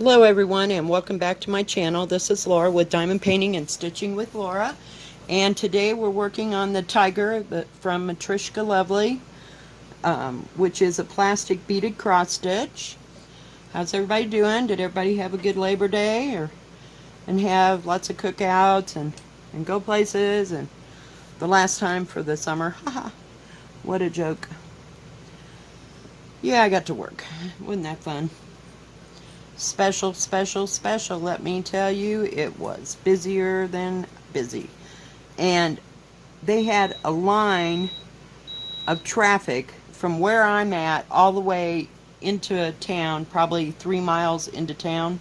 Hello everyone and welcome back to my channel. This is Laura with Diamond Painting and Stitching with Laura. And today we're working on the tiger from Matrishka Lovely, which is a plastic beaded cross stitch. How's everybody doing? Did everybody have a good Labor Day and have lots of cookouts and go places and the last time for the summer? Haha, what a joke. Yeah, I got to work. Wasn't that fun? Special, special, special, let me tell you. It was busier than busy. And they had a line of traffic from where I'm at all the way into town, probably 3 miles into town.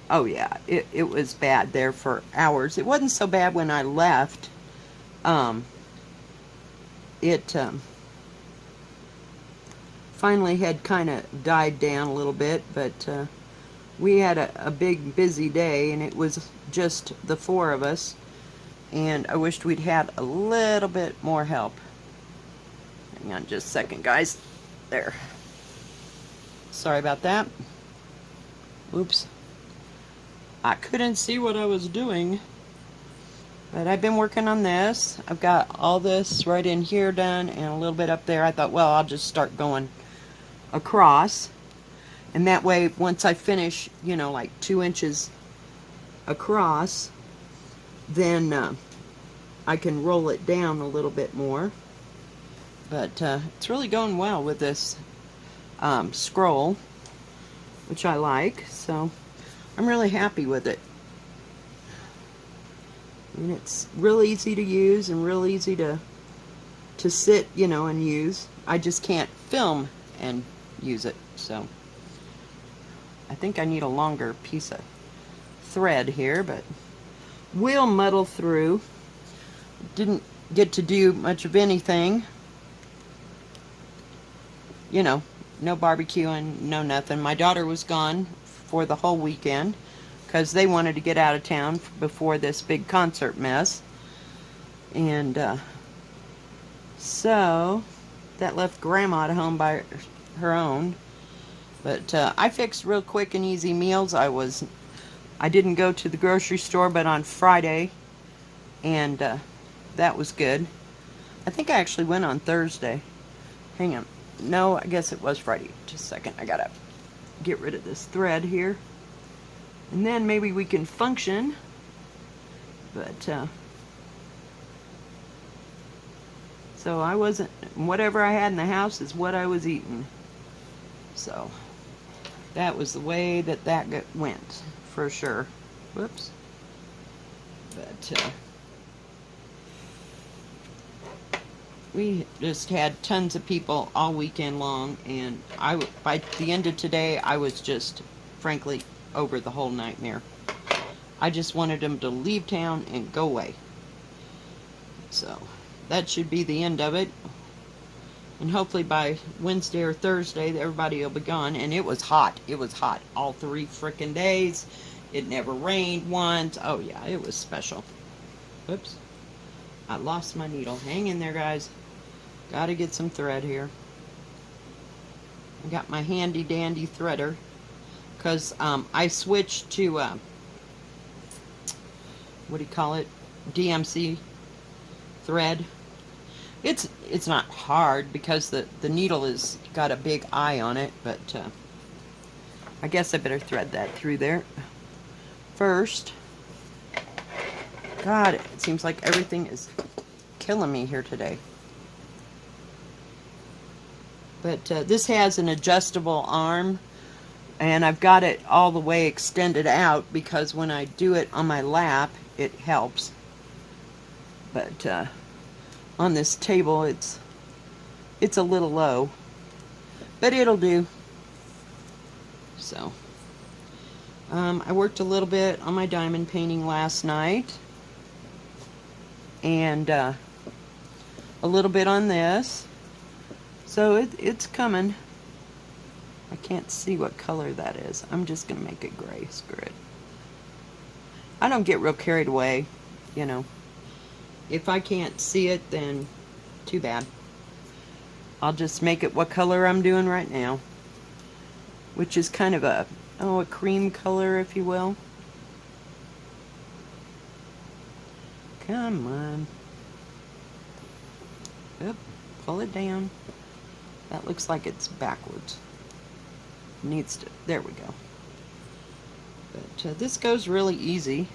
Oh yeah, it was bad there for hours. It wasn't so bad when I left. It finally had kind of died down a little bit, but we had a big busy day and it was just the four of us, and I wished we'd had a little bit more help. Hang on just a second, guys. There. Sorry about that. Oops. I couldn't see what I was doing, but I've been working on this. I've got all this right in here done and a little bit up there. I thought, well, I'll just start going across, and that way once I finish, you know, like 2 inches across, then I can roll it down a little bit more. But it's really going well with this scroll, which I like, so I'm really happy with it. And it's real easy to use and real easy to sit, you know, and use. I just can't film and use it, so I think I need a longer piece of thread here, but we'll muddle through. Didn't get to do much of anything, you know, no barbecuing, no nothing. My daughter was gone for the whole weekend because they wanted to get out of town before this big concert mess, and so that left Grandma at home by her own. But I fixed real quick and easy meals. I didn't go to the grocery store but on Friday, and that was good. I think I actually went on Thursday. Hang on. No, I guess it was Friday. Just a second. I gotta get rid of this thread here, and then maybe we can function. But so I wasn't, whatever I had in the house is what I was eating. So that was the way that went, for sure. Whoops. But we just had tons of people all weekend long, and by the end of today, I was just, frankly, over the whole nightmare. I just wanted them to leave town and go away. So that should be the end of it. And hopefully by Wednesday or Thursday, everybody will be gone. And it was hot. It was hot all 3 frickin' days. It never rained once. Oh yeah, it was special. Whoops. I lost my needle. Hang in there, guys. Gotta get some thread here. I got my handy dandy threader, because I switched to, what do you call it? DMC thread. It's not hard because the needle has got a big eye on it, but I guess I better thread that through there first. God, it seems like everything is killing me here today. But this has an adjustable arm, and I've got it all the way extended out because when I do it on my lap, it helps. But on this table, it's a little low, but it'll do. So I worked a little bit on my diamond painting last night, and a little bit on this, so it's coming. I can't see what color that is. I'm just gonna make it gray. Screw it. I don't get real carried away, you know. If I can't see it, then too bad. I'll just make it what color I'm doing right now, which is kind of a oh, a cream color, if you will. Come on. Oop, pull it down. That looks like it's backwards. Needs to, there we go. But this goes really easy.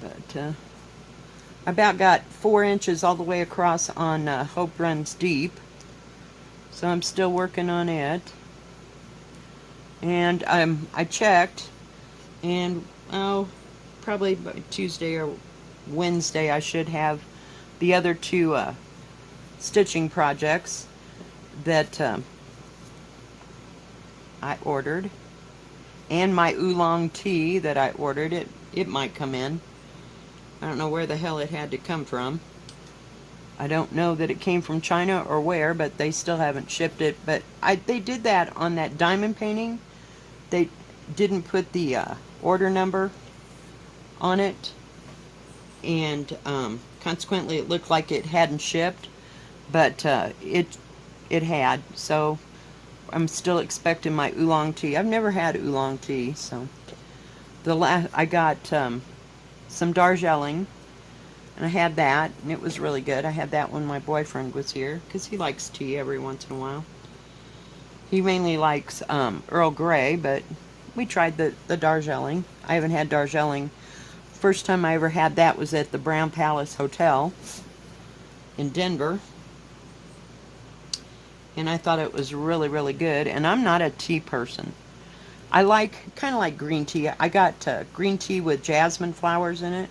But I about got 4 inches all the way across on Hope Runs Deep. So I'm still working on it. And I checked, and oh, probably by Tuesday or Wednesday I should have the other 2 stitching projects that I ordered, and my oolong tea that I ordered. It might come in. I don't know where the hell it had to come from. I don't know that it came from China or where, but they still haven't shipped it. But they did that on that diamond painting. They didn't put the order number on it, and consequently it looked like it hadn't shipped, but it had. So I'm still expecting my oolong tea. I've never had oolong tea, so I got some Darjeeling, and I had that, and it was really good. I had that when my boyfriend was here, because he likes tea every once in a while. He mainly likes Earl Grey, but we tried the Darjeeling. I haven't had Darjeeling. First time I ever had that was at the Brown Palace Hotel in Denver. And I thought it was really, really good. And I'm not a tea person. I like, kind of like green tea. I got green tea with jasmine flowers in it.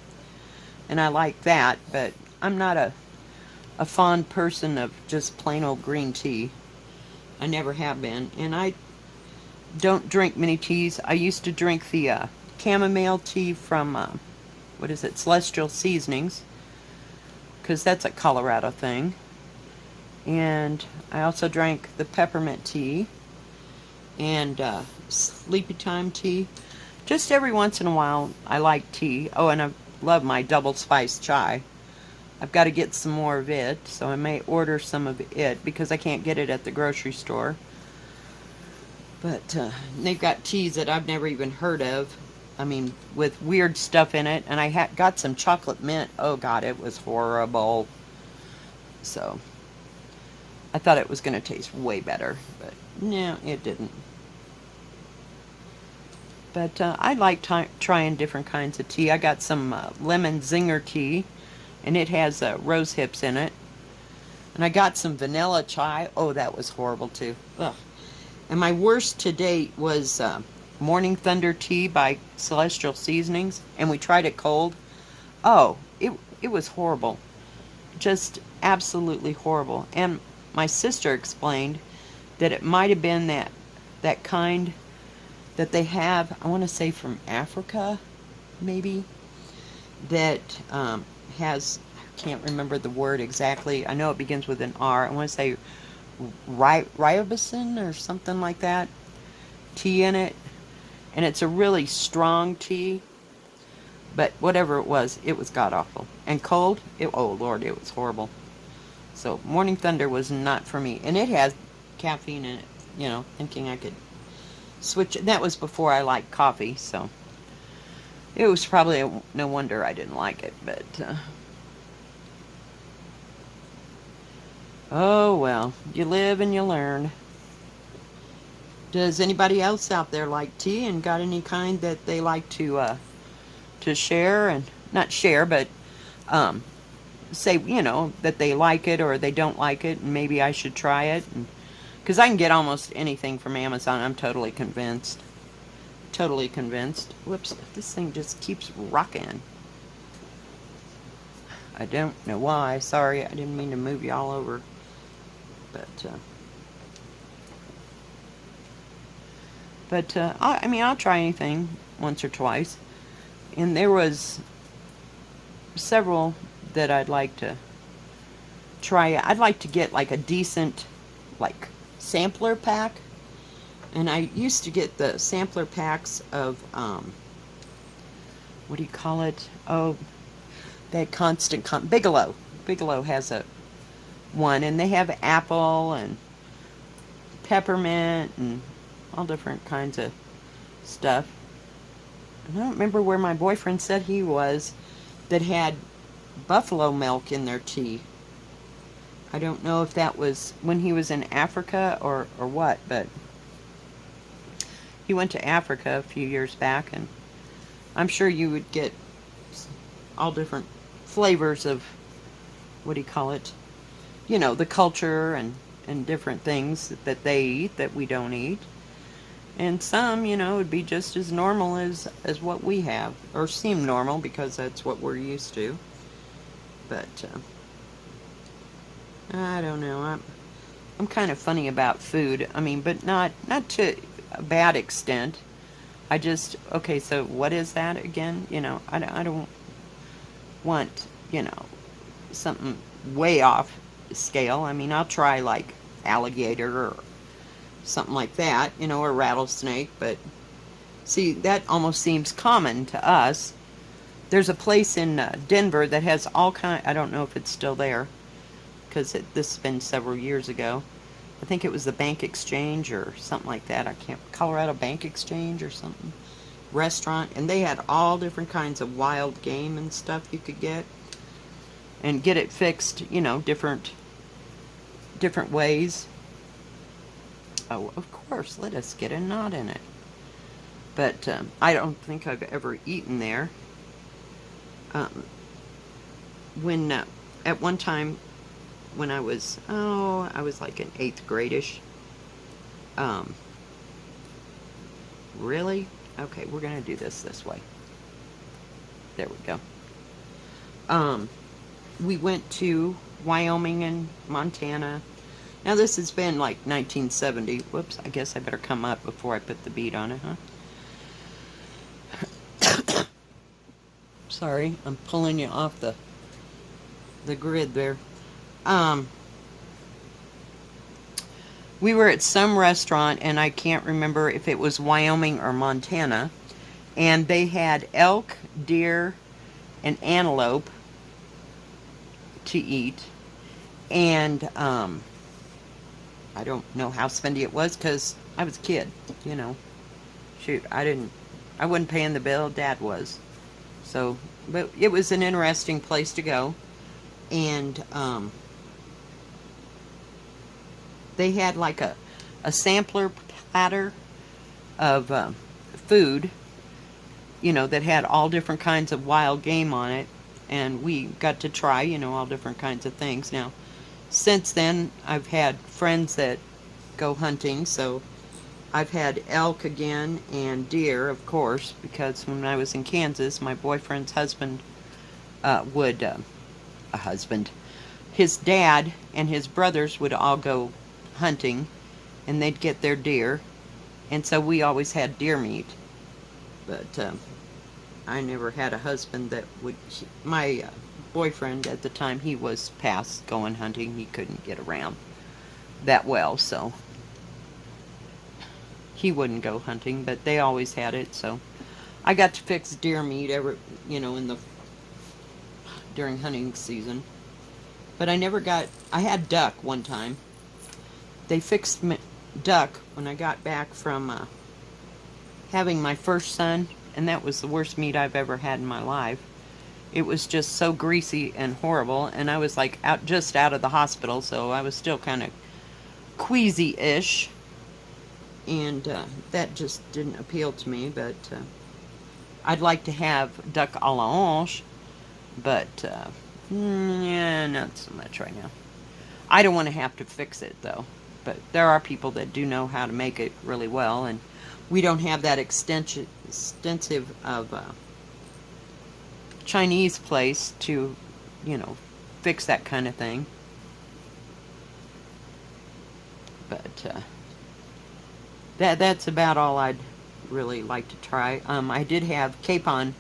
And I like that, but I'm not a fond person of just plain old green tea. I never have been. And I don't drink many teas. I used to drink the chamomile tea from, what is it, Celestial Seasonings, because that's a Colorado thing. And I also drank the peppermint tea and sleepy time tea. Just every once in a while I like tea. Oh, and I love my double spice chai. I've got to get some more of it, so I may order some of it because I can't get it at the grocery store. But they've got teas that I've never even heard of. I mean, with weird stuff in it. And I got some chocolate mint. Oh God, it was horrible. So I thought it was going to taste way better, but no, it didn't. But I like trying different kinds of tea. I got some lemon zinger tea, and it has rose hips in it. And I got some vanilla chai. Oh, that was horrible too. Ugh. And my worst to date was Morning Thunder tea by Celestial Seasonings, and we tried it cold. Oh, it was horrible. Just absolutely horrible. And my sister explained that it might have been that kind that they have, I want to say from Africa, maybe, that has, I can't remember the word exactly. I know it begins with an R. I want to say ribosine or something like that, tea in it. And it's a really strong tea. But whatever it was god-awful. And cold, oh Lord, it was horrible. So Morning Thunder was not for me. And it has caffeine in it, you know, thinking I could switch. That was before I liked coffee, so it was probably no wonder I didn't like it. But oh well, you live and you learn. Does anybody else out there like tea and got any kind that they like to share, and not share, but say, you know, that they like it or they don't like it, and maybe I should try it? Because I can get almost anything from Amazon. I'm totally convinced. Totally convinced. Whoops, this thing just keeps rocking. I don't know why. Sorry, I didn't mean to move you all over. But I mean, I'll try anything once or twice. And there was several that I'd like to try. I'd like to get like a decent, like, sampler pack. And I used to get the sampler packs of, what do you call it? Oh, that Bigelow. Bigelow has one, and they have apple and peppermint and all different kinds of stuff. And I don't remember where my boyfriend said he was that had buffalo milk in their tea. I don't know if that was when he was in Africa or what, but he went to Africa a few years back, and I'm sure you would get all different flavors of, what do you call it? You know, the culture and different things that they eat that we don't eat. And some, you know, would be just as normal as what we have, or seem normal because that's what we're used to. But I don't know. I'm kind of funny about food. I mean, but not to a bad extent. I just, okay, so what is that again? You know, I don't want, you know, something way off scale. I mean, I'll try like alligator or something like that, you know, or rattlesnake, but see, that almost seems common to us. There's a place in Denver that has all kind. I don't know if it's still there because this has been several years ago. I think it was the Bank Exchange or something like that. I can't, Colorado Bank Exchange or something, restaurant, and they had all different kinds of wild game and stuff you could get and get it fixed, you know, different ways. Oh, of course, let us get a knot in it. But I don't think I've ever eaten there. When at one time when I was like in 8th grade-ish. Really? Okay, we're gonna do this way. There we go. We went to Wyoming and Montana. Now this has been like 1970. Whoops, I guess I better come up before I put the bead on it, huh? Sorry, I'm pulling you off the grid there. We were at some restaurant, and I can't remember if it was Wyoming or Montana, and they had elk, deer, and antelope to eat. And I don't know how spendy it was because I was a kid, you know. Shoot, I wasn't paying the bill, Dad was. So, but it was an interesting place to go. And they had like a sampler platter of food, you know, that had all different kinds of wild game on it. And we got to try, you know, all different kinds of things. Now, since then, I've had friends that go hunting, so I've had elk again and deer, of course, because when I was in Kansas, my boyfriend's husband his dad and his brothers would all go hunting, and they'd get their deer, and so we always had deer meat. But I never had a husband that would. My boyfriend at the time, he was past going hunting. He couldn't get around that well, so he wouldn't go hunting. But they always had it, so I got to fix deer meat during hunting season. But I never got. I had duck one time. They fixed duck when I got back from having my first son, and that was the worst meat I've ever had in my life. It was just so greasy and horrible, and I was like just out of the hospital, so I was still kind of queasy-ish, and that just didn't appeal to me. But I'd like to have duck à la hanche, but yeah, not so much right now. I don't want to have to fix it though, but there are people that do know how to make it really well, and we don't have that extensive of Chinese place to, you know, fix that kind of thing. But that's about all I'd really like to try. I did have capon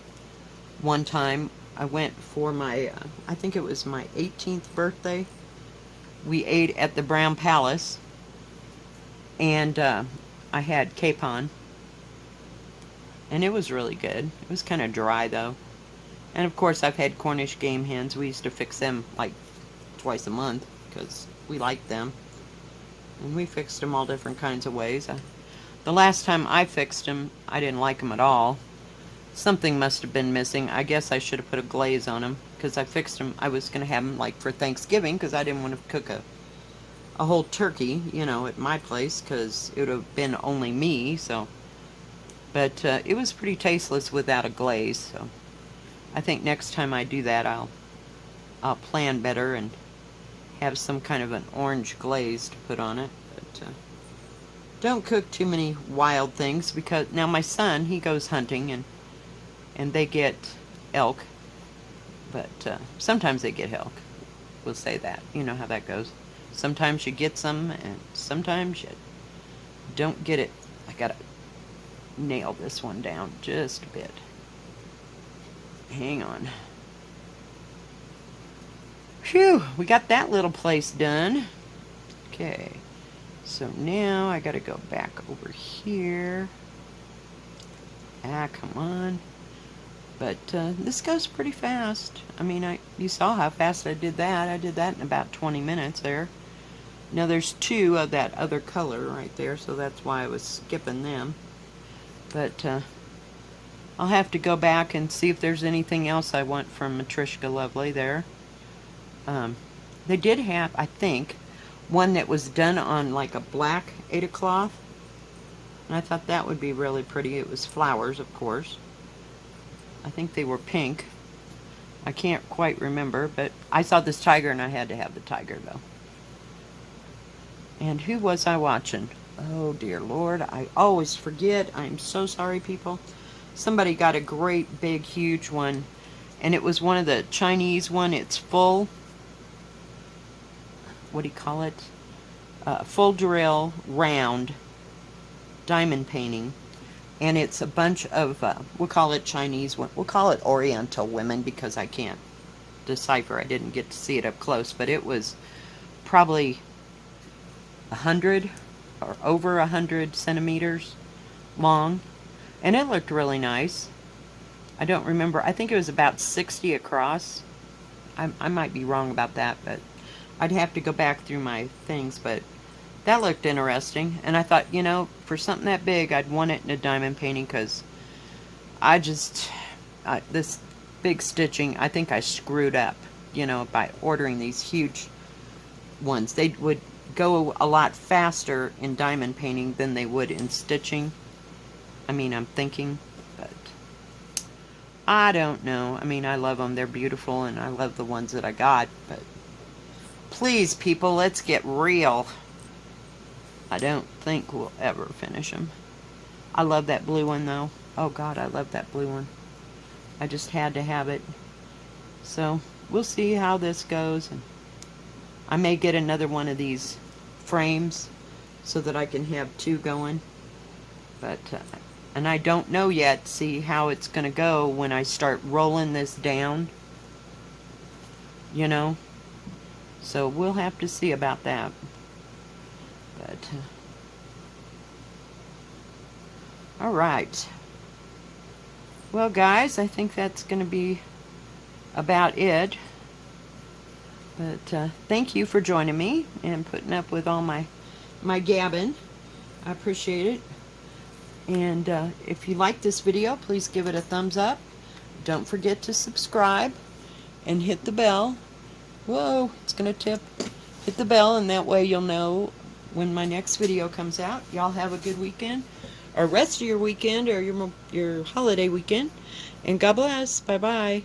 one time. I went for my, I think it was my 18th birthday. We ate at the Brown Palace, and I had capon, and it was really good. It was kind of dry though. And of course I've had Cornish game hens. We used to fix them like twice a month because we liked them. And we fixed them all different kinds of ways. The last time I fixed them, I didn't like them at all. Something must have been missing. I guess I should have put a glaze on them, because I fixed them. I was going to have them like for Thanksgiving, because I didn't want to cook a whole turkey, you know, at my place, because it would have been only me, so. But it was pretty tasteless without a glaze, so I think next time I do that, I'll plan better and have some kind of an orange glaze to put on it. But don't cook too many wild things, because now my son, he goes hunting and they get elk, but sometimes they get elk. We'll say that. You know how that goes. Sometimes you get some, and sometimes you don't get it. I gotta nail this one down just a bit. Hang on. Phew, we got that little place done. Okay, so now I gotta go back over here. Ah, come on. But this goes pretty fast. I mean, you saw how fast I did that. I did that in about 20 minutes there. Now there's two of that other color right there, so that's why I was skipping them. But I'll have to go back and see if there's anything else I want from Matrishka Lovely there. They did have, I think, one that was done on like a black Aida cloth. And I thought that would be really pretty. It was flowers, of course. I think they were pink. I can't quite remember, but I saw this tiger and I had to have the tiger though. And who was I watching? Oh dear Lord, I always forget. I'm so sorry, people. Somebody got a great big huge one, and it was one of the Chinese one. It's full, what do you call it? Full drill round diamond painting. And it's a bunch of, we'll call it Chinese, we'll call it Oriental women, because I can't decipher. I didn't get to see it up close, but it was probably 100 or over 100 centimeters long, and it looked really nice. I don't remember. I think it was about 60 across. I might be wrong about that, but I'd have to go back through my things, but that looked interesting. And I thought, you know, for something that big, I'd want it in a diamond painting, because this big stitching, I think I screwed up, you know, by ordering these huge ones. They would go a lot faster in diamond painting than they would in stitching. I mean, I'm thinking, but I don't know. I mean, I love them. They're beautiful, and I love the ones that I got, but please, people, let's get real. I don't think we'll ever finish them. I love that blue one, though. Oh, God, I love that blue one. I just had to have it. So, we'll see how this goes. And I may get another one of these frames so that I can have two going. But, and I don't know yet, see how it's going to go when I start rolling this down. You know? So, we'll have to see about that. But, alright. Well, guys, I think that's going to be about it. But thank you for joining me and putting up with all my gabbing. I appreciate it. And if you like this video, please give it a thumbs up. Don't forget to subscribe and hit the bell. Whoa, it's going to tip. Hit the bell, and that way you'll know when my next video comes out. Y'all have a good weekend, or rest of your weekend, or your holiday weekend. And God bless. Bye-bye.